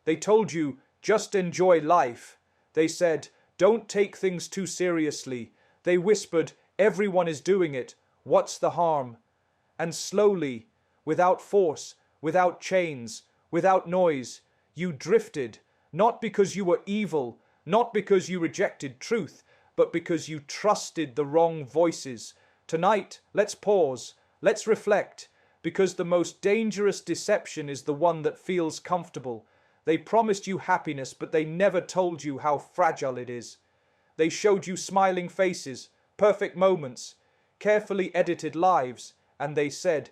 They told you, just enjoy life. They said, don't take things too seriously. They whispered, everyone is doing it. What's the harm? And slowly, without force, without chains, without noise, you drifted, not because you were evil, not because you rejected truth, but because you trusted the wrong voices. Tonight, let's pause, let's reflect, because the most dangerous deception is the one that feels comfortable. They promised you happiness, but they never told you how fragile it is. They showed you smiling faces, perfect moments, carefully edited lives, and they said,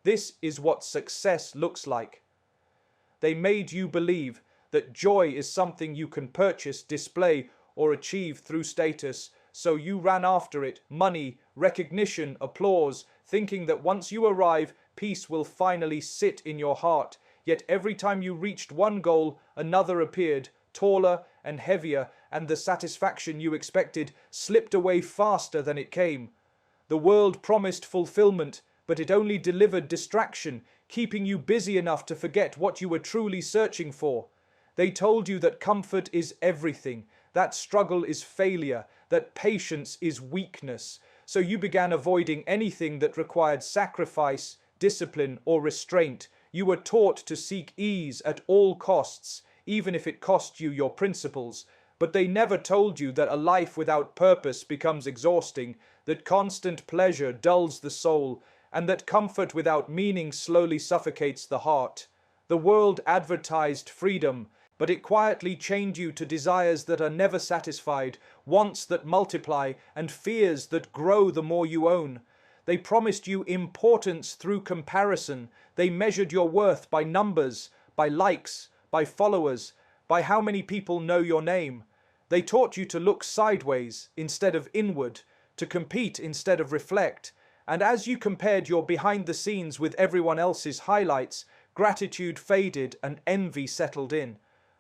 this is what success looks like. They made you believe that joy is something you can purchase, display, or achieve through status, so you ran after it, money, recognition, applause, thinking that once you arrive, peace will finally sit in your heart. Yet every time you reached one goal, another appeared, taller and heavier, and the satisfaction you expected slipped away faster than it came. The world promised fulfillment, but it only delivered distraction, keeping you busy enough to forget what you were truly searching for. They told you that comfort is everything, that struggle is failure, that patience is weakness. So you began avoiding anything that required sacrifice, discipline, or restraint. You were taught to seek ease at all costs, even if it cost you your principles. But they never told you that a life without purpose becomes exhausting, that constant pleasure dulls the soul, and that comfort without meaning slowly suffocates the heart. The world advertised freedom, but it quietly chained you to desires that are never satisfied, wants that multiply, and fears that grow the more you own. They promised you importance through comparison. They measured your worth by numbers, by likes, by followers, by how many people know your name. They taught you to look sideways instead of inward, to compete instead of reflect. And as you compared your behind the scenes with everyone else's highlights, gratitude faded and envy settled in.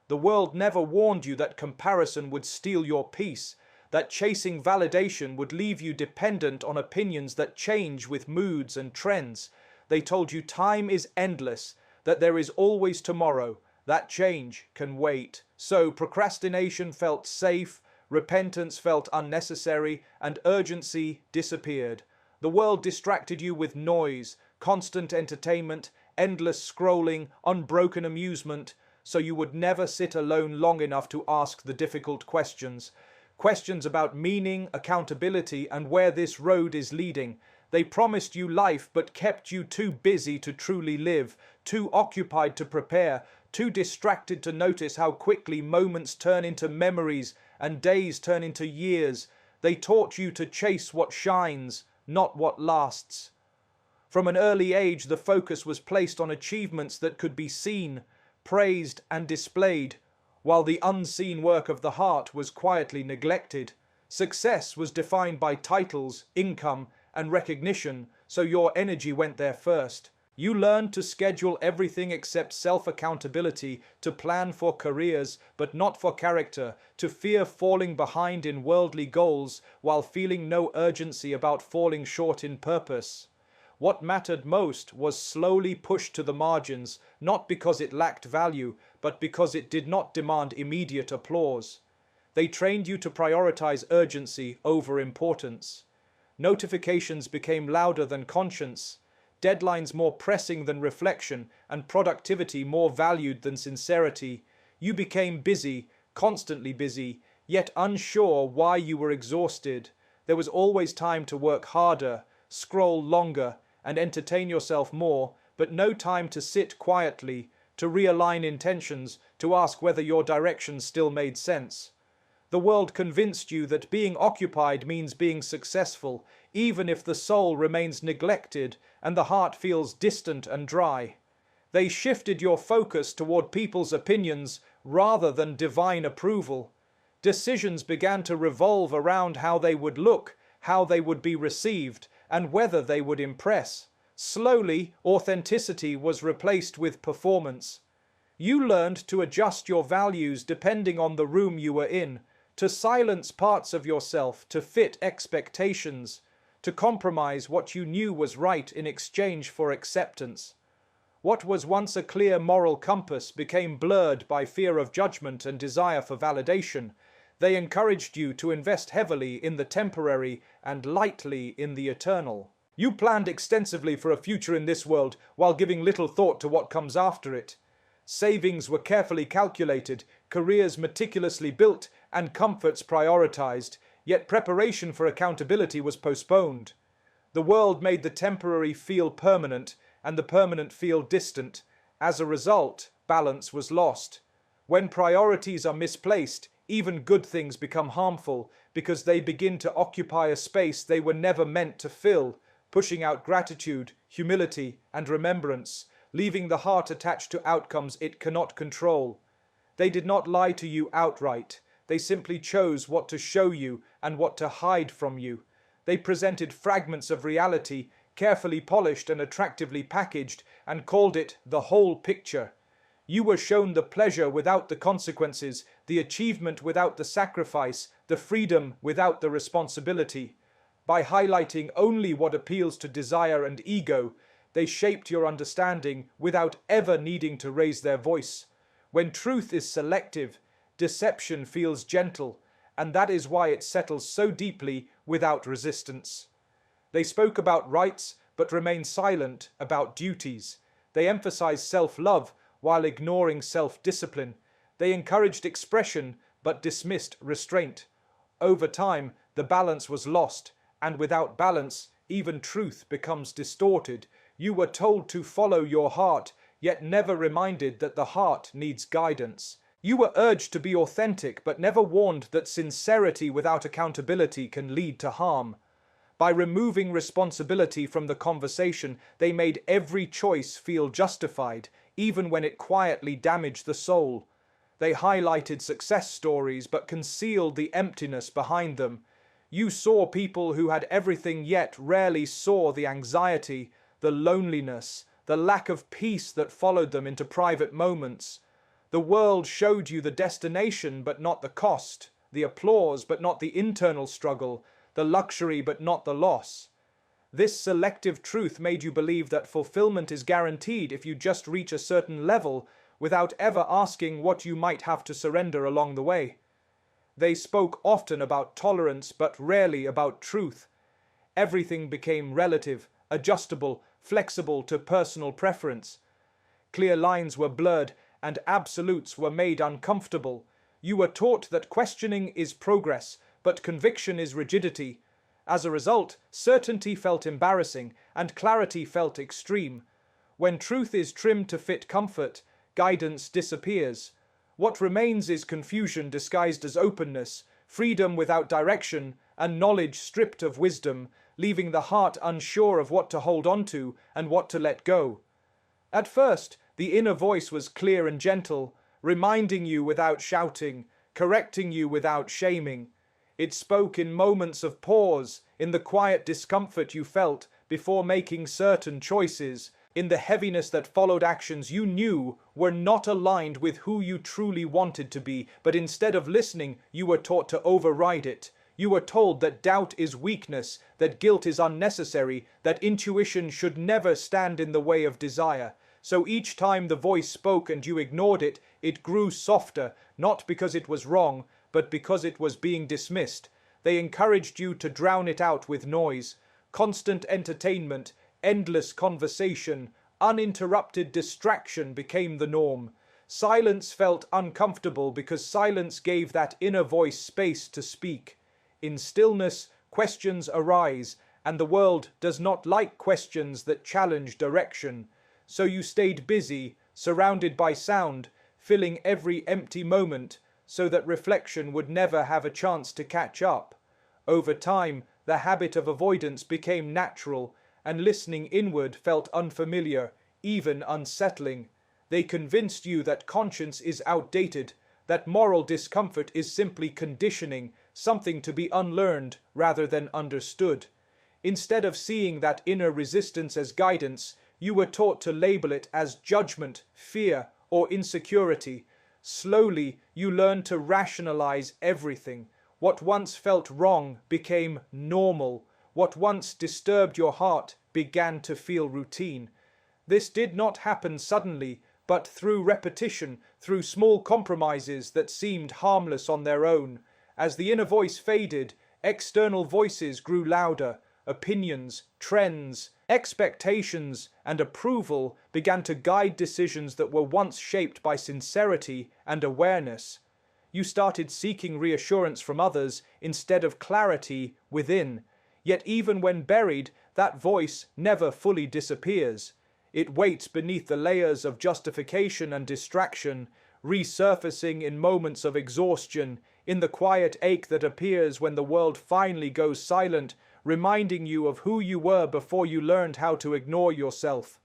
The world never warned you that comparison would steal your peace, that chasing validation would leave you dependent on opinions that change with moods and trends. They told you time is endless, that there is always tomorrow, that change can wait. So procrastination felt safe, repentance felt unnecessary, and urgency disappeared. The world distracted you with noise, constant entertainment, endless scrolling, unbroken amusement, so you would never sit alone long enough to ask the difficult questions. Questions about meaning, accountability, and where this road is leading. They promised you life but kept you too busy to truly live, too occupied to prepare, too distracted to notice how quickly moments turn into memories and days turn into years. They taught you to chase what shines, not what lasts. From an early age, the focus was placed on achievements that could be seen, praised, and displayed, while the unseen work of the heart was quietly neglected. Success was defined by titles, income, and recognition, so your energy went there first. You learned to schedule everything except self-accountability, to plan for careers but not for character, to fear falling behind in worldly goals while feeling no urgency about falling short in purpose. What mattered most was slowly pushed to the margins, not because it lacked value, but because it did not demand immediate applause. They trained you to prioritize urgency over importance. Notifications became louder than conscience, deadlines more pressing than reflection, and productivity more valued than sincerity. You became busy, constantly busy, yet unsure why you were exhausted. There was always time to work harder, scroll longer, and entertain yourself more, but no time to sit quietly, to realign intentions, to ask whether your direction still made sense. The world convinced you that being occupied means being successful, even if the soul remains neglected and the heart feels distant and dry. They shifted your focus toward people's opinions rather than divine approval. Decisions began to revolve around how they would look, how they would be received, and whether they would impress. Slowly, authenticity was replaced with performance. You learned to adjust your values depending on the room you were in, to silence parts of yourself to fit expectations, to compromise what you knew was right in exchange for acceptance. What was once a clear moral compass became blurred by fear of judgment and desire for validation. They encouraged you to invest heavily in the temporary and lightly in the eternal. You planned extensively for a future in this world while giving little thought to what comes after it. Savings were carefully calculated, careers meticulously built, and comforts prioritized, yet preparation for accountability was postponed. The world made the temporary feel permanent and the permanent feel distant. As a result, balance was lost. When priorities are misplaced, even good things become harmful because they begin to occupy a space they were never meant to fill, pushing out gratitude, humility, and remembrance, leaving the heart attached to outcomes it cannot control. They did not lie to you outright. They simply chose what to show you and what to hide from you. They presented fragments of reality, carefully polished and attractively packaged, and called it the whole picture. You were shown the pleasure without the consequences, the achievement without the sacrifice, the freedom without the responsibility. By highlighting only what appeals to desire and ego, they shaped your understanding without ever needing to raise their voice. When truth is selective, deception feels gentle, and that is why it settles so deeply without resistance. They spoke about rights, but remained silent about duties. They emphasized self-love while ignoring self-discipline. They encouraged expression, but dismissed restraint. Over time, the balance was lost, and without balance, even truth becomes distorted. You were told to follow your heart, yet never reminded that the heart needs guidance. You were urged to be authentic, but never warned that sincerity without accountability can lead to harm. By removing responsibility from the conversation, they made every choice feel justified, even when it quietly damaged the soul. They highlighted success stories, but concealed the emptiness behind them. You saw people who had everything yet rarely saw the anxiety, the loneliness, the lack of peace that followed them into private moments. The world showed you the destination but not the cost, the applause but not the internal struggle, the luxury but not the loss. This selective truth made you believe that fulfillment is guaranteed if you just reach a certain level without ever asking what you might have to surrender along the way. They spoke often about tolerance but rarely about truth. Everything became relative, adjustable, flexible to personal preference. Clear lines were blurred and absolutes were made uncomfortable. You were taught that questioning is progress, but conviction is rigidity. As a result, certainty felt embarrassing and clarity felt extreme. When truth is trimmed to fit comfort, guidance disappears. What remains is confusion disguised as openness, freedom without direction, and knowledge stripped of wisdom, leaving the heart unsure of what to hold on to and what to let go. At first, the inner voice was clear and gentle, reminding you without shouting, correcting you without shaming. It spoke in moments of pause, in the quiet discomfort you felt before making certain choices, in the heaviness that followed actions you knew were not aligned with who you truly wanted to be, but instead of listening, you were taught to override it. You were told that doubt is weakness, that guilt is unnecessary, that intuition should never stand in the way of desire. So each time the voice spoke and you ignored it, it grew softer, not because it was wrong, but because it was being dismissed. They encouraged you to drown it out with noise. Constant entertainment, endless conversation, uninterrupted distraction became the norm. Silence felt uncomfortable because silence gave that inner voice space to speak. In stillness, questions arise, and the world does not like questions that challenge direction. So you stayed busy, surrounded by sound, filling every empty moment, so that reflection would never have a chance to catch up. Over time, the habit of avoidance became natural, and listening inward felt unfamiliar, even unsettling. They convinced you that conscience is outdated, that moral discomfort is simply conditioning, something to be unlearned rather than understood. Instead of seeing that inner resistance as guidance, you were taught to label it as judgment, fear, or insecurity. Slowly, you learned to rationalize everything. What once felt wrong became normal. What once disturbed your heart began to feel routine. This did not happen suddenly, but through repetition, through small compromises that seemed harmless on their own. As the inner voice faded, external voices grew louder. Opinions, trends, expectations, and approval began to guide decisions that were once shaped by sincerity and awareness. You started seeking reassurance from others instead of clarity within. Yet even when buried, that voice never fully disappears. It waits beneath the layers of justification and distraction, resurfacing in moments of exhaustion, in the quiet ache that appears when the world finally goes silent, reminding you of who you were before you learned how to ignore yourself.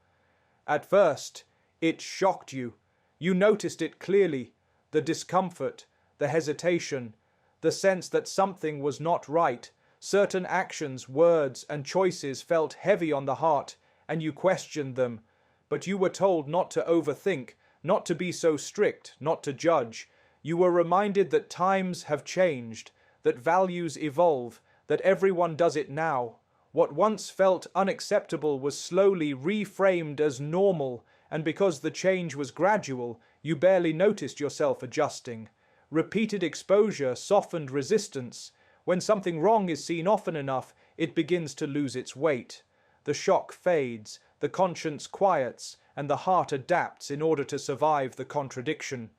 At first, it shocked you. You noticed it clearly, the discomfort, the hesitation, the sense that something was not right. Certain actions, words, and choices felt heavy on the heart, and you questioned them. But you were told not to overthink, not to be so strict, not to judge. You were reminded that times have changed, that values evolve, that everyone does it now. What once felt unacceptable was slowly reframed as normal, and because the change was gradual, you barely noticed yourself adjusting. Repeated exposure softened resistance. When something wrong is seen often enough, it begins to lose its weight. The shock fades, the conscience quiets, and the heart adapts in order to survive the contradiction.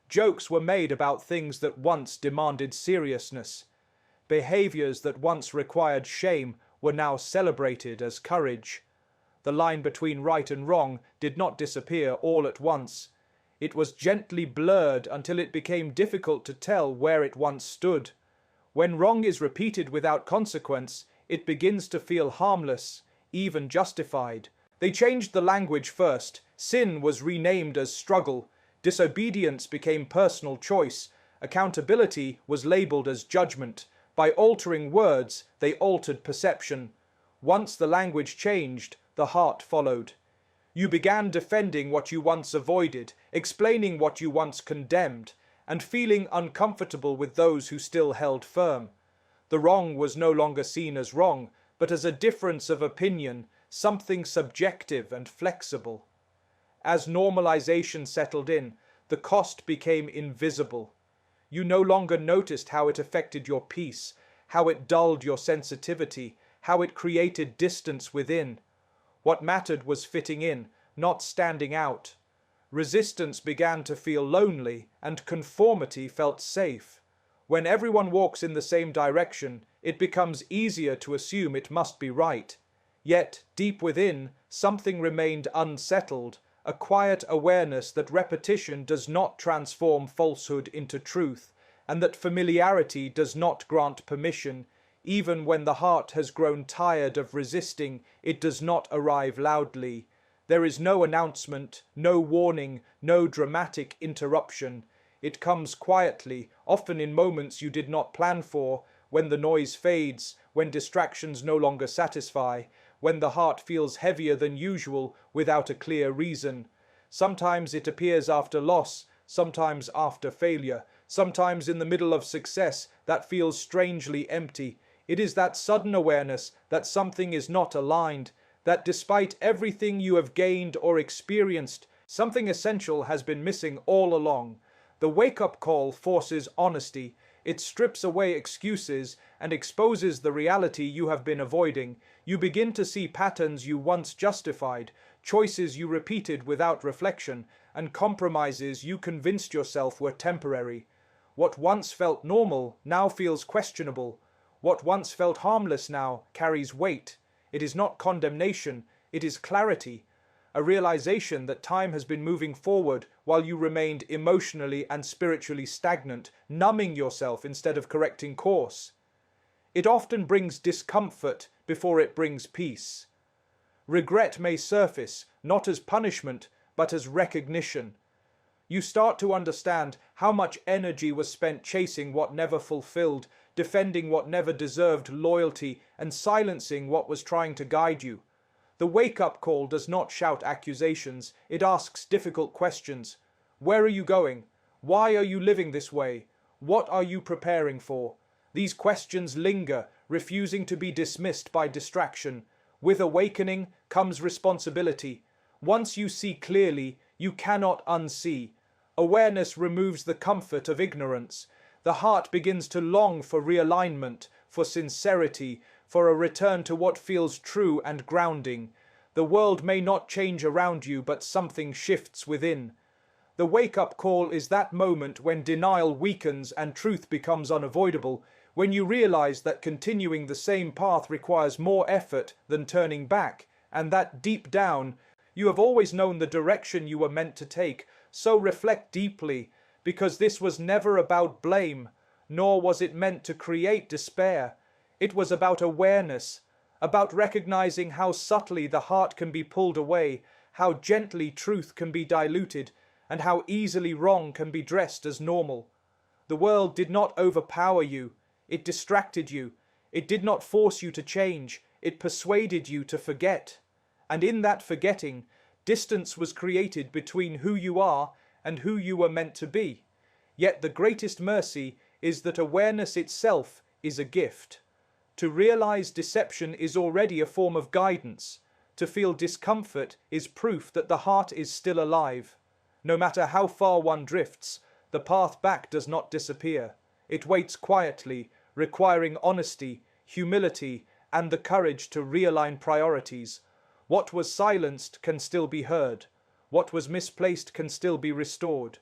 Jokes were made about things that once demanded seriousness. Behaviors that once required shame were now celebrated as courage. The line between right and wrong did not disappear all at once. It was gently blurred until it became difficult to tell where it once stood. When wrong is repeated without consequence, it begins to feel harmless, even justified. They changed the language first. Sin was renamed as struggle. Disobedience became personal choice. Accountability was labeled as judgment. By altering words, they altered perception. Once the language changed, the heart followed. You began defending what you once avoided, explaining what you once condemned, and feeling uncomfortable with those who still held firm. The wrong was no longer seen as wrong, but as a difference of opinion, something subjective and flexible. As normalization settled in, the cost became invisible. You no longer noticed how it affected your peace, how it dulled your sensitivity, how it created distance within. What mattered was fitting in, not standing out. Resistance began to feel lonely, and conformity felt safe. When everyone walks in the same direction, it becomes easier to assume it must be right. Yet, deep within, something remained unsettled, a quiet awareness that repetition does not transform falsehood into truth, and that familiarity does not grant permission. Even when the heart has grown tired of resisting, it does not arrive loudly. There is no announcement, no warning, no dramatic interruption. It comes quietly, often in moments you did not plan for, when the noise fades, when distractions no longer satisfy, when the heart feels heavier than usual without a clear reason. Sometimes it appears after loss, sometimes after failure, sometimes in the middle of success that feels strangely empty. It is that sudden awareness that something is not aligned, that despite everything you have gained or experienced, something essential has been missing all along. The wake-up call forces honesty. It strips away excuses and exposes the reality you have been avoiding. You begin to see patterns you once justified, choices you repeated without reflection, and compromises you convinced yourself were temporary. What once felt normal now feels questionable. What once felt harmless now carries weight. It is not condemnation, it is clarity. A realization that time has been moving forward while you remained emotionally and spiritually stagnant, numbing yourself instead of correcting course. It often brings discomfort before it brings peace. Regret may surface, not as punishment, but as recognition. You start to understand how much energy was spent chasing what never fulfilled, defending what never deserved loyalty, and silencing what was trying to guide you. The wake-up call does not shout accusations, it asks difficult questions. Where are you going? Why are you living this way? What are you preparing for? These questions linger, refusing to be dismissed by distraction. With awakening comes responsibility. Once you see clearly, you cannot unsee. Awareness removes the comfort of ignorance. The heart begins to long for realignment, for sincerity, for a return to what feels true and grounding. The world may not change around you, but something shifts within. The wake-up call is that moment when denial weakens and truth becomes unavoidable, when you realize that continuing the same path requires more effort than turning back, and that deep down, you have always known the direction you were meant to take. So reflect deeply, because this was never about blame, nor was it meant to create despair. It was about awareness, about recognizing how subtly the heart can be pulled away, how gently truth can be diluted, and how easily wrong can be dressed as normal. The world did not overpower you, it distracted you. It did not force you to change, it persuaded you to forget. And in that forgetting, distance was created between who you are and who you were meant to be. Yet the greatest mercy is that awareness itself is a gift. To realize deception is already a form of guidance. To feel discomfort is proof that the heart is still alive. No matter how far one drifts, the path back does not disappear. It waits quietly, requiring honesty, humility, and the courage to realign priorities. What was silenced can still be heard. What was misplaced can still be restored.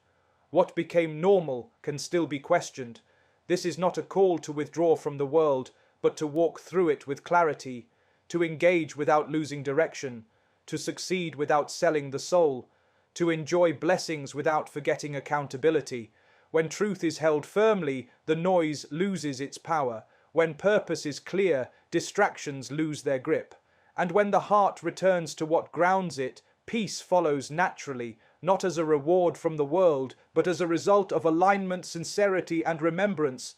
What became normal can still be questioned. This is not a call to withdraw from the world, but to walk through it with clarity, to engage without losing direction, to succeed without selling the soul, to enjoy blessings without forgetting accountability. When truth is held firmly, the noise loses its power. When purpose is clear, distractions lose their grip. And when the heart returns to what grounds it, peace follows naturally, not as a reward from the world, but as a result of alignment, sincerity, and remembrance.